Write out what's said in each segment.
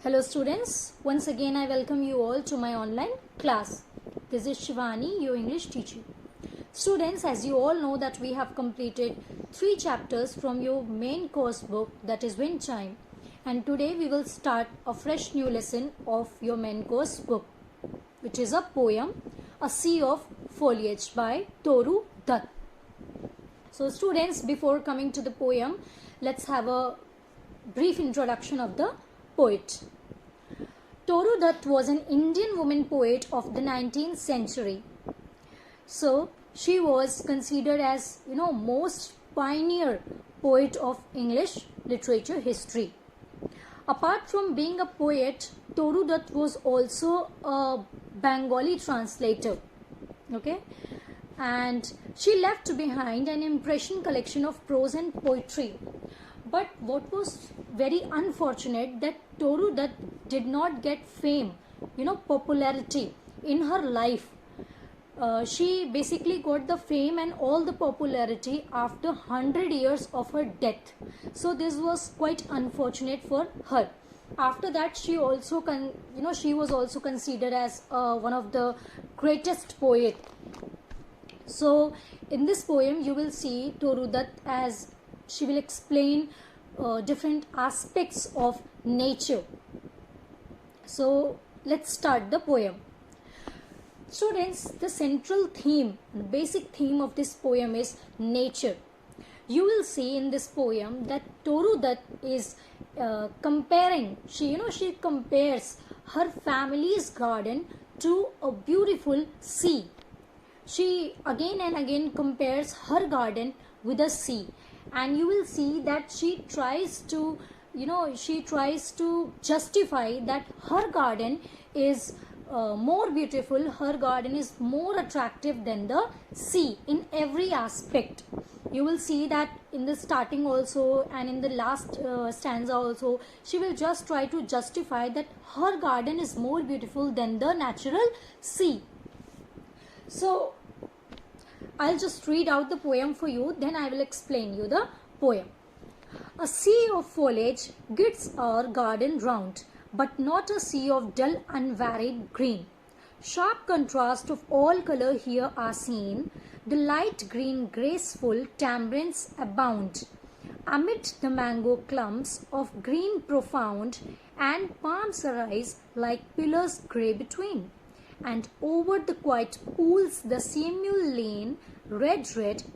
Hello students, once again I welcome you all to my online class. This is Shivani, your English teacher. Students, as you all know that we have completed 3 chapters from your main course book, that is Wind Chime, and today we will start a fresh new lesson of your main course book, which is a poem, A Sea of Foliage by Toru Dutt. So students, before coming to the poem, let's have a brief introduction of the poet. Toru Dutt was an Indian woman poet of the 19th century. So she was considered as most pioneer poet of English literature history. Apart from being a poet, Toru Dutt was also a Bengali translator. Okay, and she left behind an impression collection of prose and poetry. But what was very unfortunate that Toru Dutt did not get fame, popularity in her life. She basically got the fame and all the popularity after 100 years of her death. So this was quite unfortunate for her. After that, she also she was also considered as one of the greatest poet. So in this poem you will see Toru Dutt as she will explain different aspects of nature. So let's start the poem. Students, the central theme, the basic theme of this poem is nature. You will see in this poem that Toru Dutt is comparing, she compares her family's garden to a beautiful sea. She again and again compares her garden with a sea, and you will see that she tries to justify that her garden is more beautiful, her garden is more attractive than the sea in every aspect. You will see that in the starting also and in the last stanza also, she will just try to justify that her garden is more beautiful than the natural sea. So I'll just read out the poem for you, then I will explain you the poem. A sea of foliage girds our garden round, but not a sea of dull unvaried green. Sharp contrast of all colour here are seen. The light green graceful tamarinds abound. Amid the mango clumps of green profound, and palms arise like pillars grey between. And over the quiet pools the simul lean, red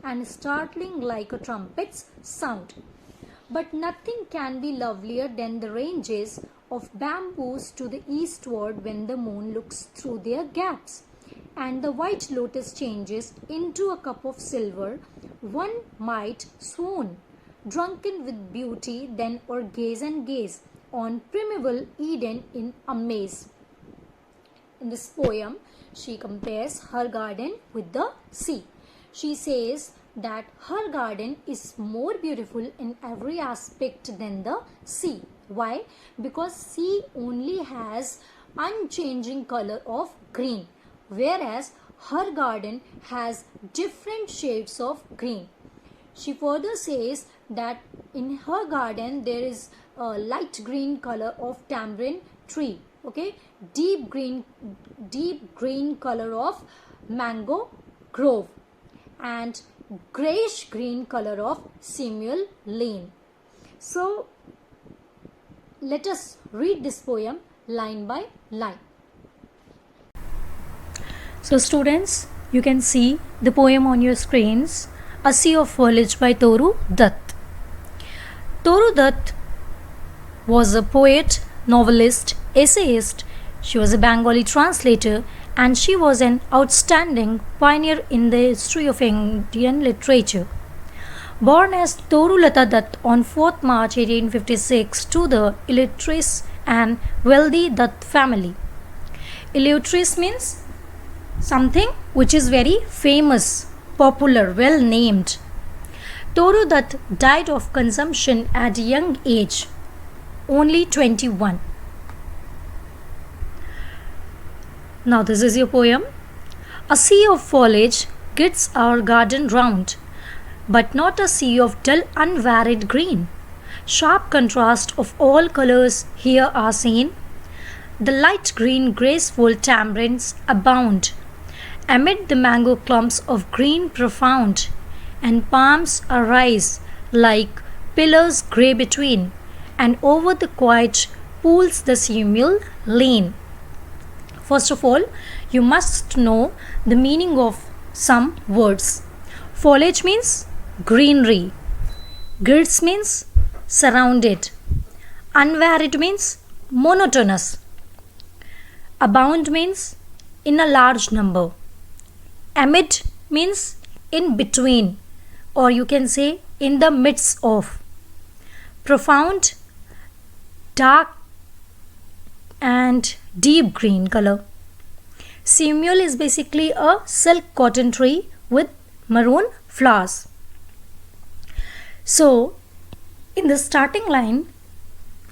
and startling like a trumpet's sound. But nothing can be lovelier than the ranges of bamboos to the eastward when the moon looks through their gaps, and the white lotus changes into a cup of silver. One might swoon, drunken with beauty, then or gaze and gaze on primeval Eden in amaze. In this poem, she compares her garden with the sea. She says that her garden is more beautiful in every aspect than the sea. Why? Because sea only has unchanging color of green, whereas her garden has different shades of green. She further says that in her garden there is a light green color of tamarind tree, okay, deep green color of mango grove, and grayish green color of simul lane. So let us read this poem line by line. So students, you can see the poem on your screens, A Sea of Foliage by Toru Dutt. Toru Dutt was a poet, novelist, essayist. She was a Bengali translator, and she was an outstanding pioneer in the history of Indian literature. Born as Toru Lata Dutt on 4th March 1856 to the illustrious and wealthy Dutt family. Illustrious means something which is very famous, popular, well named. Toru Dutt died of consumption at a young age, only 21. Now this is your poem. A sea of foliage girds our garden round, but not a sea of dull unvaried green. Sharp contrast of all colors here are seen. the light green graceful tamarinds abound. Amid the mango clumps of green profound, and palms arise like pillars grey between, and over the quiet pools the seameal lean. First of all, you must know the meaning of some words. Foliage means greenery. Girds means surrounded. Unvaried means monotonous. Abound means in a large number. Amid means in between, or you can say in the midst of. Profound, dark and deep green color. Seameal is basically a silk cotton tree with maroon flowers. So, in the starting line,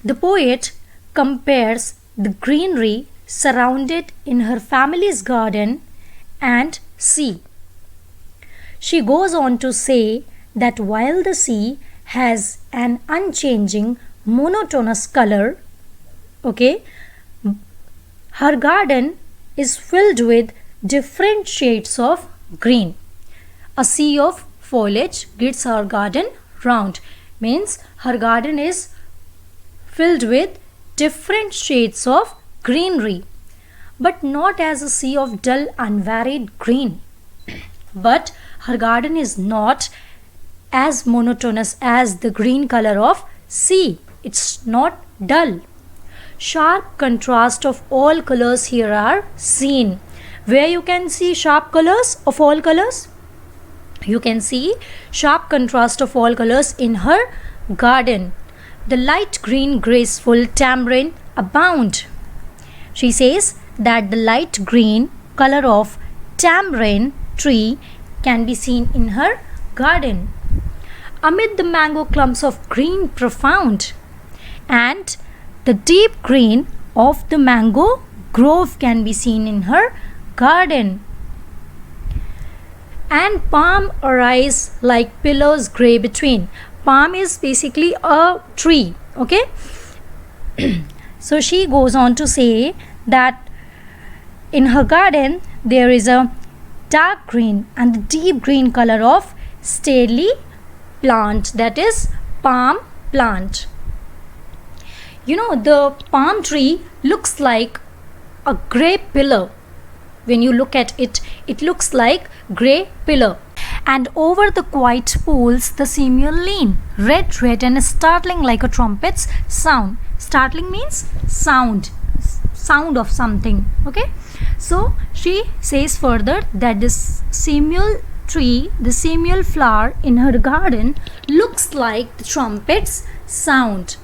the poet compares the greenery surrounded in her family's garden and sea. She goes on to say that while the sea has an unchanging monotonous color, okay, her garden is filled with different shades of green. A sea of foliage gives her garden round, means her garden is filled with different shades of greenery, but not as a sea of dull unvaried green. But her garden is not as monotonous as the green color of sea. It's not dull. Sharp contrast of all colors here are seen. Where you can see sharp colors of all colors? You can see sharp contrast of all colors in her garden. The light green graceful tamarind abound. She says that the light green color of tamarind tree can be seen in her garden. Amid the mango clumps of green profound, and the deep green of the mango grove can be seen in her garden. And palm arise like pillars grey between. Palm is basically a tree, okay? So she goes on to say that in her garden there is a dark green and the deep green color of stately plant, that is palm plant. You know, the palm tree looks like a grey pillar. When you look at it, it looks like grey pillar. And over the quiet pools the seameal lean, red and startling like a trumpet's sound. Startling means sound of something, okay? So she says further that this seameal tree, the seameal flower in her garden looks like the trumpet's sound.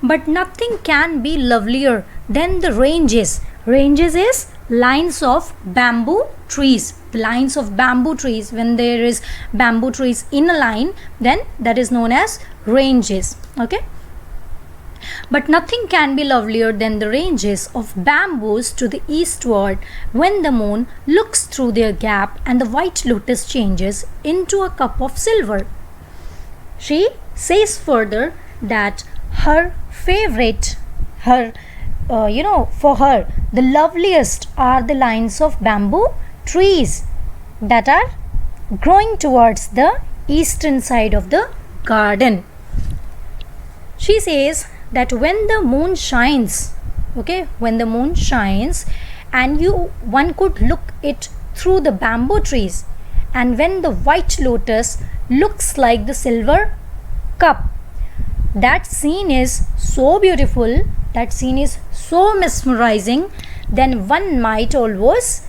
But nothing can be lovelier than the ranges. Ranges is lines of bamboo trees. The lines of bamboo trees, when there is bamboo trees in a line, then that is known as ranges, okay? But nothing can be lovelier than the ranges of bamboos to the eastward when the moon looks through their gap and the white lotus changes into a cup of silver. She says further that her favorite, for her, the loveliest are the lines of bamboo trees that are growing towards the eastern side of the garden. She says that when the moon shines, okay, when the moon shines and one could look it through the bamboo trees, and when the white lotus looks like the silver cup, that scene is so beautiful, that scene is so mesmerizing, then one might almost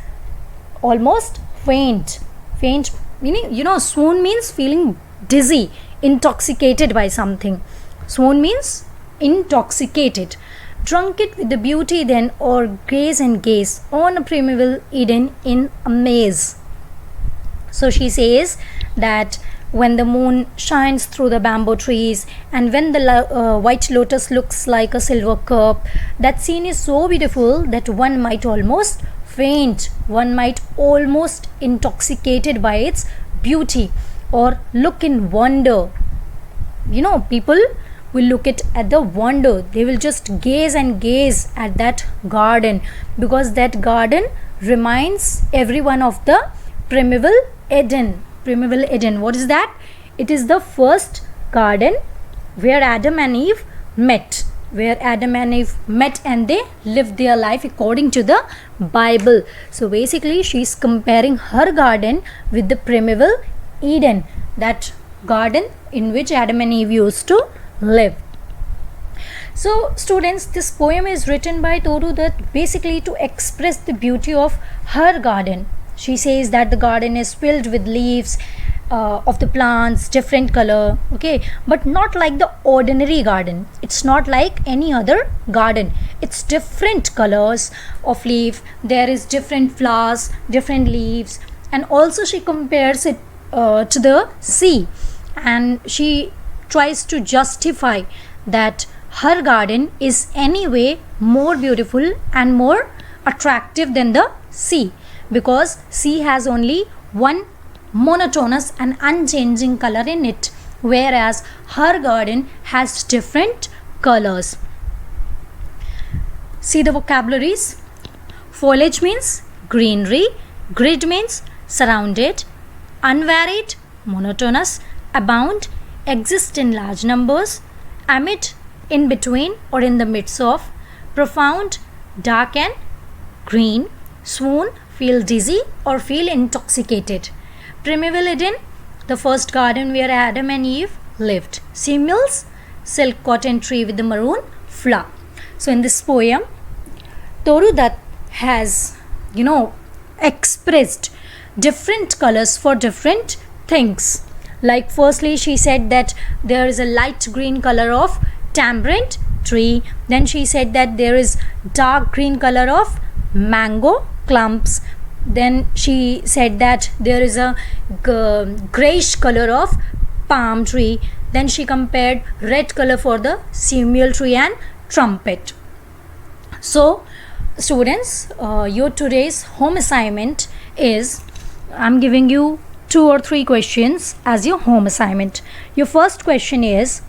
faint. Faint meaning, swoon means feeling dizzy, intoxicated by something. Swoon means intoxicated. Drunk it with the beauty then, or gaze and gaze on a primeval Eden in amaze. So she says that when the moon shines through the bamboo trees and when the white lotus looks like a silver cup, that scene is so beautiful that one might almost faint, one might almost intoxicated by its beauty or look in wonder. People will look at the wonder. They will just gaze and gaze at that garden, because that garden reminds everyone of the primeval Eden. Primeval Eden, what is that? It is the first garden where Adam and Eve met, and they lived their life according to the Bible. So basically she is comparing her garden with the primeval Eden, that garden in which Adam and Eve used to live. So students, this poem is written by Toru Dutt basically to express the beauty of her garden. She says that the garden is filled with leaves of the plants, different color, okay, but not like the ordinary garden. It's not like any other garden. It's different colors of leaf. There is different flowers, different leaves, and also she compares it to the sea, and she tries to justify that her garden is anyway more beautiful and more attractive than the sea, because sea has only one monotonous and unchanging color in it, whereas her garden has different colors. See the vocabularies. Foliage means greenery, grid means surrounded, unvaried, monotonous, abound, exist in large numbers, amid, in between or in the midst of, profound, dark and green, swoon, feel dizzy or feel intoxicated. Primeval Eden, the first garden where Adam and Eve lived. Sea mills, silk cotton tree with the maroon flower. So in this poem, Toru Dutt has, expressed different colors for different things. Like firstly, she said that there is a light green color of tamarind tree. Then she said that there is dark green color of mango clumps. Then she said that there is a grayish color of palm tree. Then she compared red color for the simul tree and trumpet. So students, your today's home assignment is, I'm giving you 2 or 3 questions as your home assignment. Your first question is,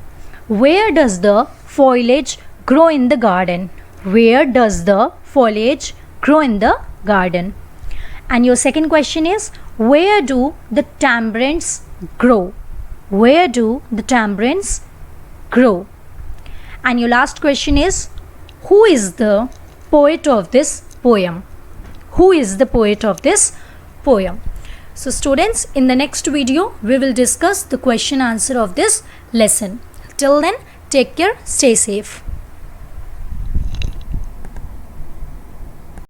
where does the foliage grow in the garden? Where does the foliage grow in the garden? And your second question is, where do the tamarinds grow? Where do the tamarinds grow? And your last question is, who is the poet of this poem? Who is the poet of this poem? So students, in the next video, we will discuss the question answer of this lesson. Till then, take care, stay safe.